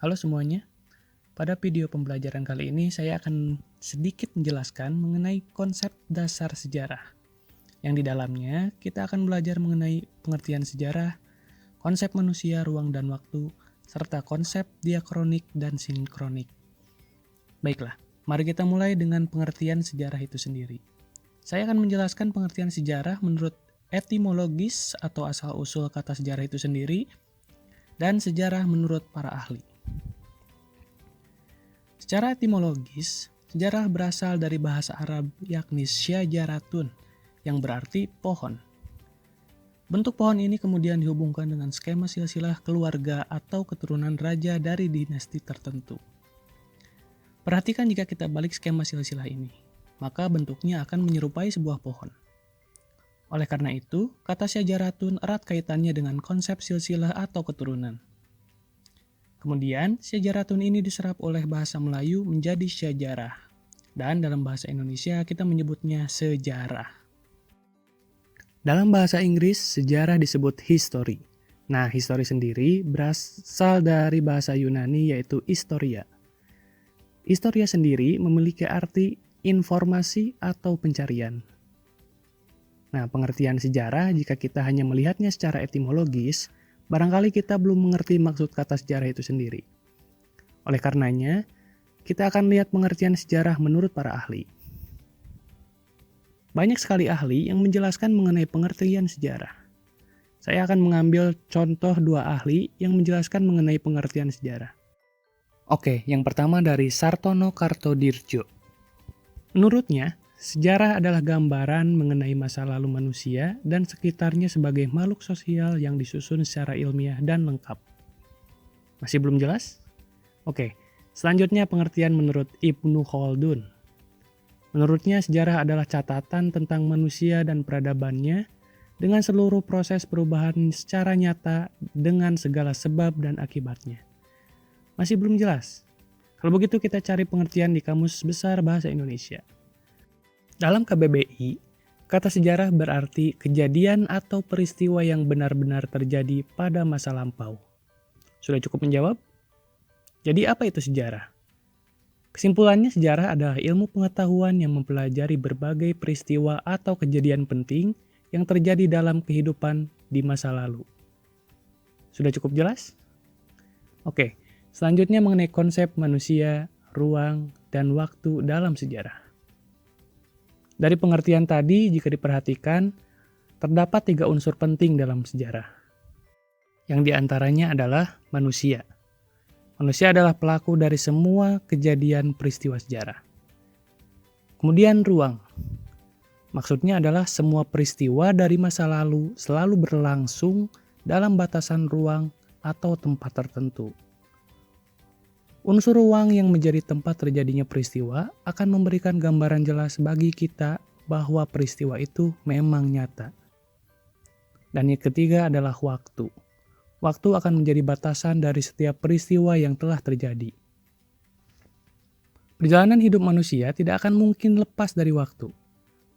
Halo semuanya, pada video pembelajaran kali ini saya akan sedikit menjelaskan mengenai konsep dasar sejarah. Yang di dalamnya kita akan belajar mengenai pengertian sejarah, konsep manusia, ruang dan waktu, serta konsep diakronik dan sinkronik. Baiklah, mari kita mulai dengan pengertian sejarah itu sendiri. Saya akan menjelaskan pengertian sejarah menurut etimologis atau asal-usul kata sejarah itu sendiri, dan sejarah menurut para ahli. Secara etimologis, sejarah berasal dari bahasa Arab yakni syajaratun, yang berarti pohon. Bentuk pohon ini kemudian dihubungkan dengan skema silsilah keluarga atau keturunan raja dari dinasti tertentu. Perhatikan jika kita balik skema silsilah ini, maka bentuknya akan menyerupai sebuah pohon. Oleh karena itu, kata syajaratun erat kaitannya dengan konsep silsilah atau keturunan. Kemudian, syajaratun ini diserap oleh bahasa Melayu menjadi syajarah. Dan dalam bahasa Indonesia kita menyebutnya sejarah. Dalam bahasa Inggris, sejarah disebut history. Nah, history sendiri berasal dari bahasa Yunani yaitu historia. Historia sendiri memiliki arti informasi atau pencarian. Nah, pengertian sejarah jika kita hanya melihatnya secara etimologis, barangkali kita belum mengerti maksud kata sejarah itu sendiri. Oleh karenanya, kita akan lihat pengertian sejarah menurut para ahli. Banyak sekali ahli yang menjelaskan mengenai pengertian sejarah. Saya akan mengambil contoh dua ahli yang menjelaskan mengenai pengertian sejarah. Oke, yang pertama dari Sartono Kartodirjo. Menurutnya, sejarah adalah gambaran mengenai masa lalu manusia dan sekitarnya sebagai makhluk sosial yang disusun secara ilmiah dan lengkap. Masih belum jelas? Oke, selanjutnya pengertian menurut Ibnu Khaldun. Menurutnya sejarah adalah catatan tentang manusia dan peradabannya dengan seluruh proses perubahan secara nyata dengan segala sebab dan akibatnya. Masih belum jelas? Kalau begitu kita cari pengertian di Kamus Besar Bahasa Indonesia. Dalam KBBI, kata sejarah berarti kejadian atau peristiwa yang benar-benar terjadi pada masa lampau. Sudah cukup menjawab? Jadi apa itu sejarah? Kesimpulannya sejarah adalah ilmu pengetahuan yang mempelajari berbagai peristiwa atau kejadian penting yang terjadi dalam kehidupan di masa lalu. Sudah cukup jelas? Oke, selanjutnya mengenai konsep manusia, ruang, dan waktu dalam sejarah. Dari pengertian tadi, jika diperhatikan, terdapat 3 unsur penting dalam sejarah. Yang diantaranya adalah manusia. Manusia adalah pelaku dari semua kejadian peristiwa sejarah. Kemudian ruang. Maksudnya adalah semua peristiwa dari masa lalu selalu berlangsung dalam batasan ruang atau tempat tertentu. Unsur ruang yang menjadi tempat terjadinya peristiwa akan memberikan gambaran jelas bagi kita bahwa peristiwa itu memang nyata. Dan yang ketiga adalah waktu. Waktu akan menjadi batasan dari setiap peristiwa yang telah terjadi. Perjalanan hidup manusia tidak akan mungkin lepas dari waktu.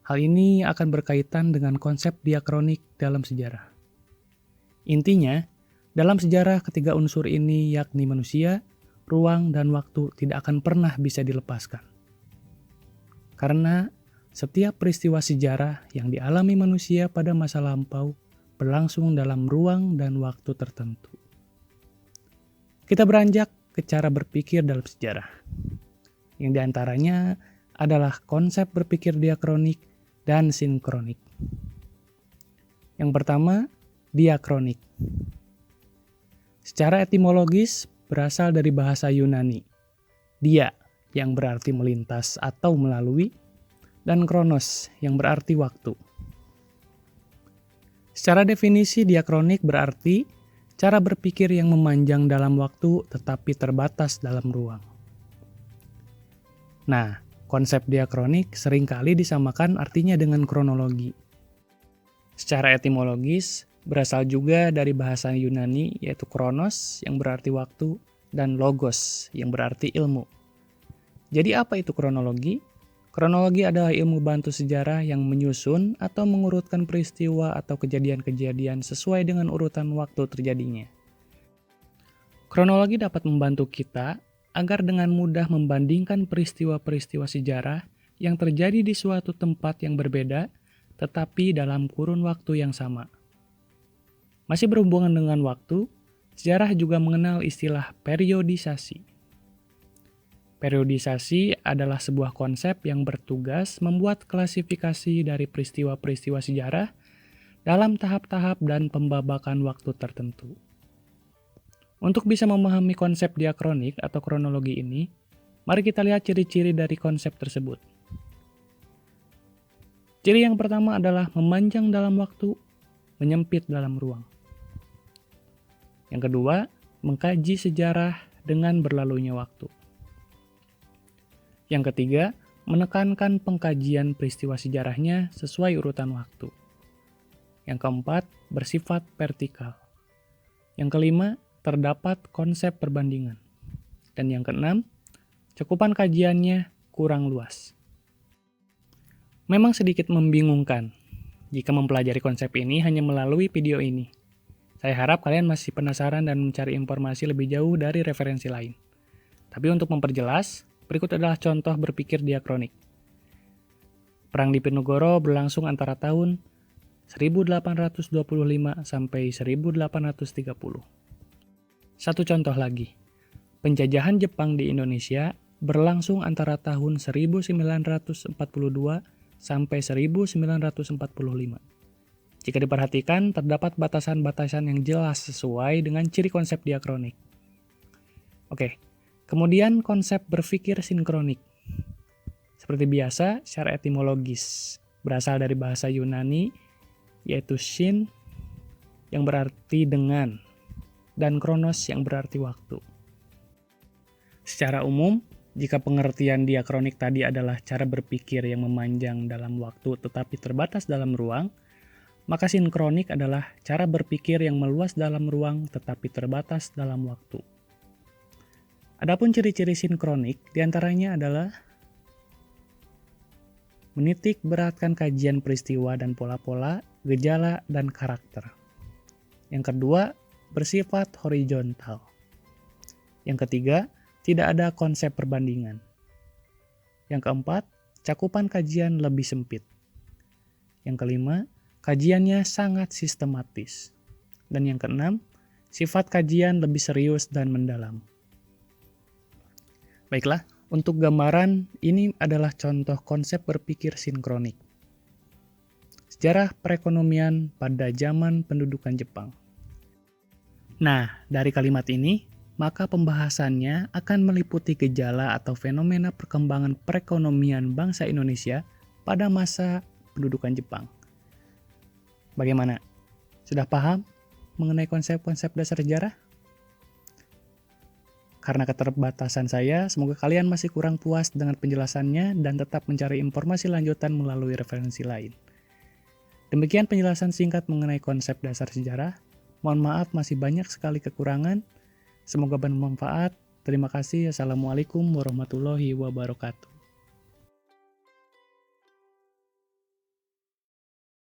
Hal ini akan berkaitan dengan konsep diakronik dalam sejarah. Intinya, dalam sejarah ketiga unsur ini yakni manusia, ruang, dan waktu tidak akan pernah bisa dilepaskan. Karena setiap peristiwa sejarah yang dialami manusia pada masa lampau berlangsung dalam ruang dan waktu tertentu. Kita beranjak ke cara berpikir dalam sejarah. Yang diantaranya adalah konsep berpikir diakronik dan sinkronik. Yang pertama, diakronik. Secara etimologis, berasal dari bahasa Yunani. Dia yang berarti melintas atau melalui, dan kronos yang berarti waktu. Secara definisi diakronik berarti cara berpikir yang memanjang dalam waktu tetapi terbatas dalam ruang. Nah, konsep diakronik seringkali disamakan artinya dengan kronologi. Secara etimologis, berasal juga dari bahasa Yunani yaitu kronos yang berarti waktu dan logos yang berarti ilmu. Jadi apa itu kronologi? Kronologi adalah ilmu bantu sejarah yang menyusun atau mengurutkan peristiwa atau kejadian-kejadian sesuai dengan urutan waktu terjadinya. Kronologi dapat membantu kita agar dengan mudah membandingkan peristiwa-peristiwa sejarah yang terjadi di suatu tempat yang berbeda, tetapi dalam kurun waktu yang sama. Masih berhubungan dengan waktu, sejarah juga mengenal istilah periodisasi. Periodisasi adalah sebuah konsep yang bertugas membuat klasifikasi dari peristiwa-peristiwa sejarah dalam tahap-tahap dan pembabakan waktu tertentu. Untuk bisa memahami konsep diakronik atau kronologi ini, mari kita lihat ciri-ciri dari konsep tersebut. Ciri yang pertama adalah memanjang dalam waktu, menyempit dalam ruang. Yang kedua, mengkaji sejarah dengan berlalunya waktu. Yang ketiga, menekankan pengkajian peristiwa sejarahnya sesuai urutan waktu. Yang keempat, bersifat vertikal. Yang kelima, terdapat konsep perbandingan. Dan yang keenam, cakupan kajiannya kurang luas. Memang sedikit membingungkan jika mempelajari konsep ini hanya melalui video ini. Saya harap kalian masih penasaran dan mencari informasi lebih jauh dari referensi lain. Tapi untuk memperjelas, berikut adalah contoh berpikir diakronik. Perang Diponegoro berlangsung antara tahun 1825 sampai 1830. Satu contoh lagi. Penjajahan Jepang di Indonesia berlangsung antara tahun 1942 sampai 1945. Jika diperhatikan, terdapat batasan-batasan yang jelas sesuai dengan ciri konsep diakronik. Oke, kemudian konsep berpikir sinkronik. Seperti biasa, secara etimologis, berasal dari bahasa Yunani, yaitu syn, yang berarti dengan, dan kronos yang berarti waktu. Secara umum, jika pengertian diakronik tadi adalah cara berpikir yang memanjang dalam waktu tetapi terbatas dalam ruang, maka sinkronik adalah cara berpikir yang meluas dalam ruang tetapi terbatas dalam waktu. Adapun ciri-ciri sinkronik diantaranya adalah menitik beratkan kajian peristiwa dan pola-pola, gejala, dan karakter. Yang kedua, bersifat horizontal. Yang ketiga, tidak ada konsep perbandingan. Yang keempat, cakupan kajian lebih sempit. Yang kelima, kajiannya sangat sistematis. Dan yang keenam, sifat kajian lebih serius dan mendalam. Baiklah, untuk gambaran, ini adalah contoh konsep berpikir sinkronik. Sejarah perekonomian pada zaman pendudukan Jepang. Nah, dari kalimat ini, maka pembahasannya akan meliputi gejala atau fenomena perkembangan perekonomian bangsa Indonesia pada masa pendudukan Jepang. Bagaimana? Sudah paham mengenai konsep-konsep dasar sejarah? Karena keterbatasan saya, semoga kalian masih kurang puas dengan penjelasannya dan tetap mencari informasi lanjutan melalui referensi lain. Demikian penjelasan singkat mengenai konsep dasar sejarah. Mohon maaf masih banyak sekali kekurangan. Semoga bermanfaat. Terima kasih. Assalamualaikum warahmatullahi wabarakatuh.